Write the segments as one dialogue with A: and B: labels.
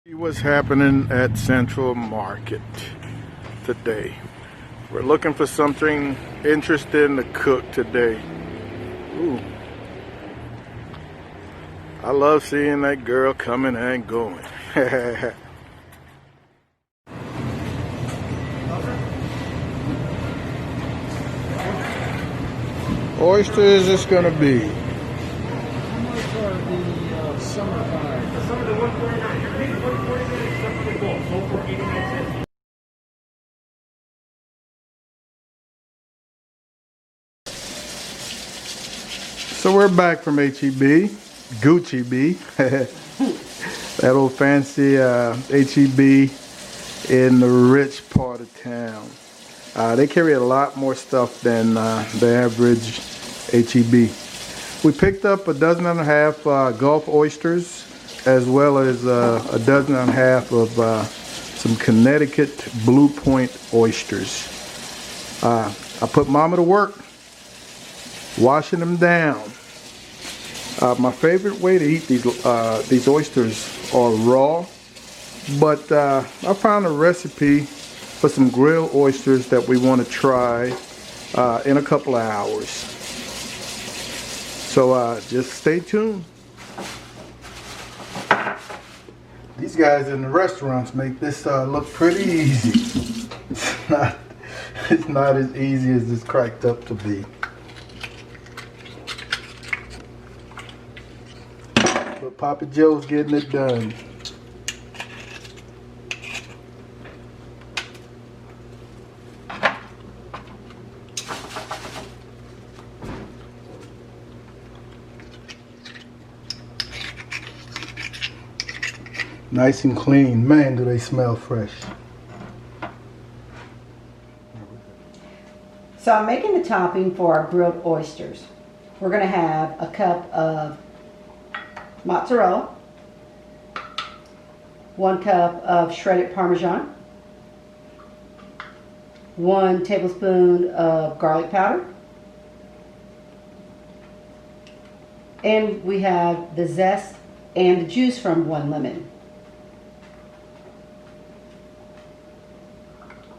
A: See what's happening at Central Market today. We're looking for something interesting to cook today. Ooh. I love seeing that girl coming and going. Oysters is gonna be.
B: How much are the summer pies?
C: The summer, the 149. Everything's 149 except for the gold. Sold for 89 cents.
A: So we're back from HEB, Gucci B, that old fancy HEB in the rich part of town. They carry a lot more stuff than the average HEB. We picked up 1.5 dozen Gulf oysters, as well as 1.5 dozen of some Connecticut Blue Point oysters. I put Mama to work washing them down. My favorite way to eat these oysters are raw, but I found a recipe for some grilled oysters that we want to try in a couple of hours. So just stay tuned. These guys in the restaurants make this look pretty easy. It's not as easy as it's cracked up to be. But Papa Joe's getting it done. Nice and clean. Man, do they smell fresh.
D: So I'm making the topping for our grilled oysters. We're going to have a cup of mozzarella, 1 cup of shredded Parmesan, 1 tablespoon of garlic powder, and we have the zest and the juice from 1 lemon.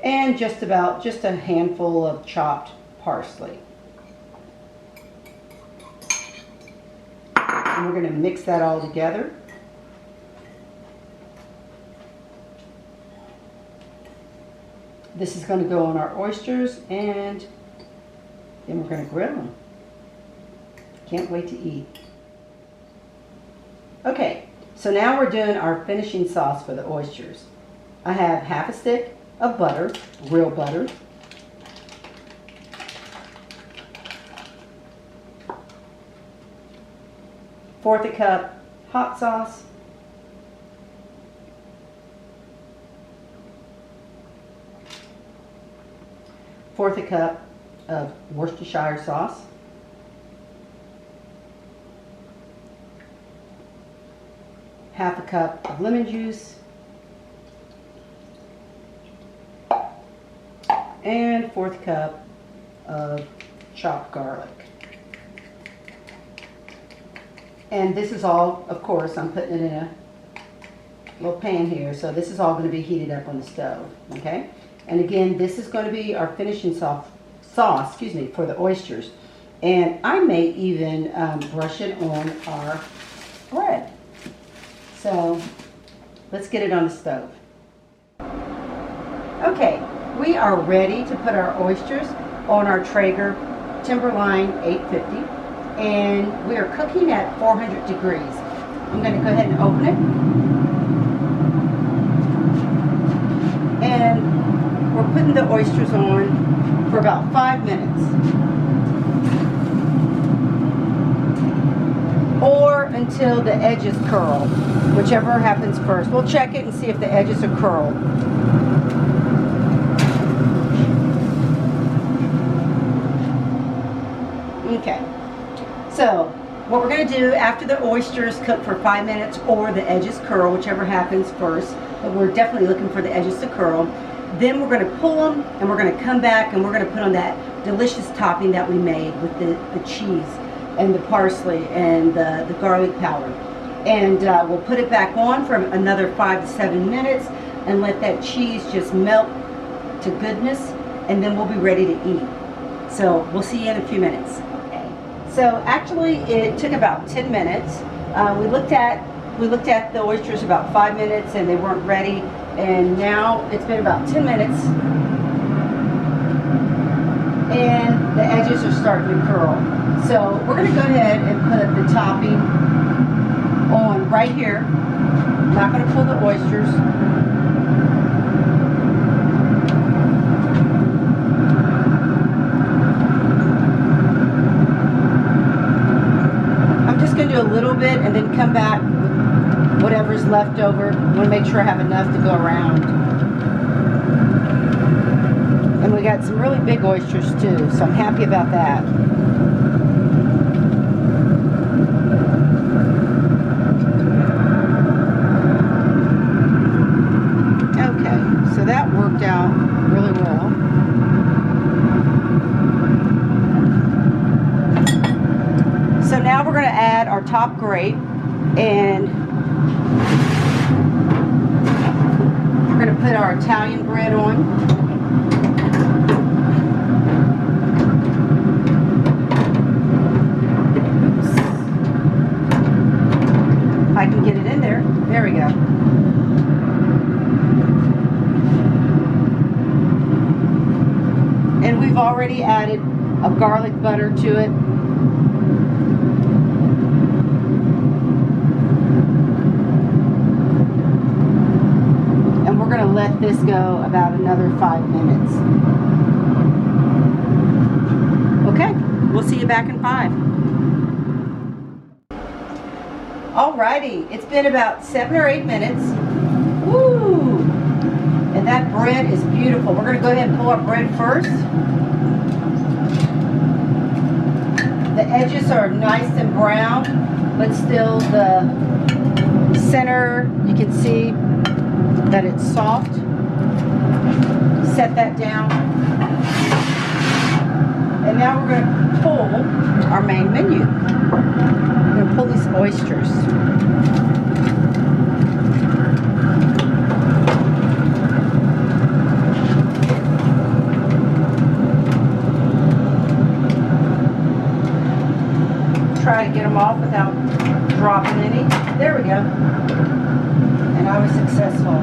D: And just a handful of chopped parsley. And we're going to mix that all together. This is going to go on our oysters, and then we're going to grill them. Can't wait to eat. Okay, so now we're doing our finishing sauce for the oysters. I have 1/2 stick of butter, real butter. Fourth cup hot sauce. Fourth cup of Worcestershire sauce. 1/2 cup of lemon juice. And 4th cup of chopped garlic. And this is all, of course, I'm putting it in a little pan here, so this is all going to be heated up on the stove, okay? And again, this is going to be our finishing sauce, for the oysters. And I may even brush it on our bread. So let's get it on the stove. Okay. We are ready to put our oysters on our Traeger Timberline 850, and we are cooking at 400 degrees. I'm going to go ahead and open it, and we're putting the oysters on for about 5 minutes, or until the edges curl, whichever happens first. We'll check it and see if the edges are curled. Okay, so what we're going to do after the oysters cook for 5 minutes or the edges curl, whichever happens first, but we're definitely looking for the edges to curl, then we're going to pull them and we're going to come back and we're going to put on that delicious topping that we made with the cheese and the parsley and the garlic powder. And we'll put it back on for another 5 to 7 minutes and let that cheese just melt to goodness, and then we'll be ready to eat. So we'll see you in a few minutes. Okay. So actually it took about 10 minutes. We looked at the oysters about 5 minutes and they weren't ready, and now it's been about 10 minutes and the edges are starting to curl. So we're going to go ahead and put the topping on right here. I'm not going to pull the oysters. I'm just going to do a little bit and then come back with whatever's left over. I want to make sure I have enough to go around. And we got some really big oysters too, so I'm happy about that. Okay, so that worked out really well. So now we're going to add our top grate, and we're going to put our Italian bread on. I can get it in there. There we go. And we've already added a garlic butter to it. And we're going to let this go about another 5 minutes. Okay, we'll see you back in 5. Alrighty, it's been about 7 or 8 minutes. Woo! And that bread is beautiful. We're going to go ahead and pull our bread first. The edges are nice and brown, but still the center, you can see that it's soft. Set that down. And now we're going to pull our main menu. I'm going to pull these oysters. Try to get them off without dropping any. There we go. And I was successful.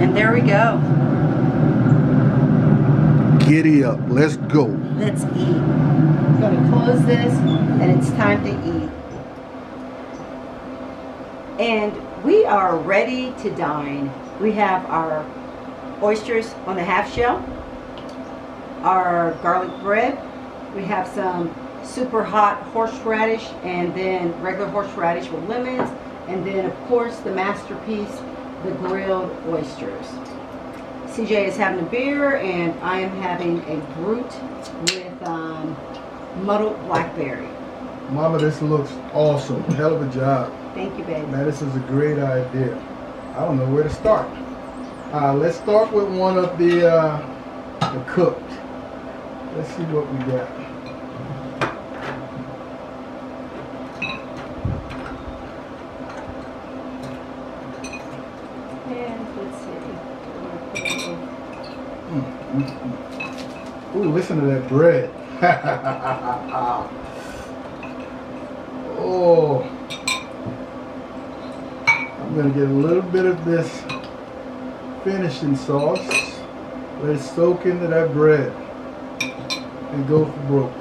D: And there we go.
A: Giddy up. Let's go.
D: Let's eat. I'm going to close this and it's time to eat. And we are ready to dine. We have our oysters on the half shell, our garlic bread, we have some super hot horseradish and then regular horseradish with lemons, and then of course the masterpiece, the grilled oysters. CJ is having a beer and I am having a brute with muddled blackberry.
A: Mama, this looks awesome. Hell of a job.
D: Thank you, baby.
A: Man, this is a great idea. I don't know where to start. Let's start with one of the cooked. Let's see what we got.
D: And let's see.
A: Ooh, listen to that bread. Oh, I'm gonna get a little bit of this finishing sauce. Let it soak into that bread and go for broke.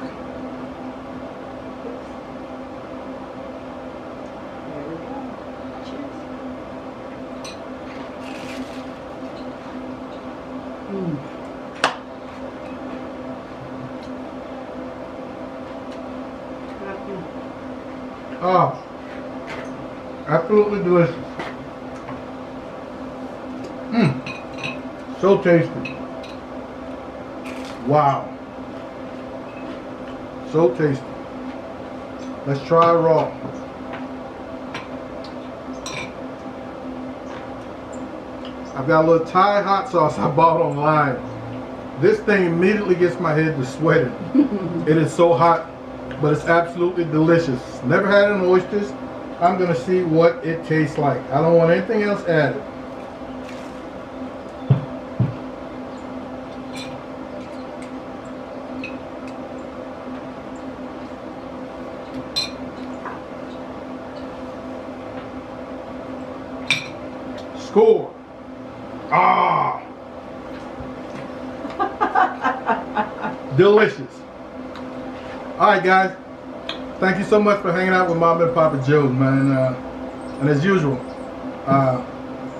D: There we go. Cheers.
A: Oh, absolutely delicious. So tasty. Wow. So tasty. Let's try it raw. I've got a little Thai hot sauce I bought online. This thing immediately gets my head to sweating. It is so hot, but it's absolutely delicious. Never had it in oysters. I'm gonna see what it tastes like. I don't want anything else added. Score. Ah. Delicious. All right, guys. Thank you so much for hanging out with Mom and Papa Joe's, man. And as usual,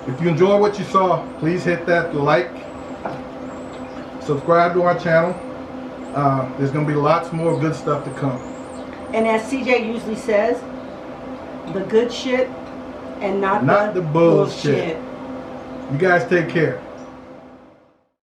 A: if you enjoyed what you saw, please hit that like, subscribe to our channel. There's going to be lots more good stuff to come.
D: And as CJ usually says, the good shit and not
A: the bullshit. You guys take care.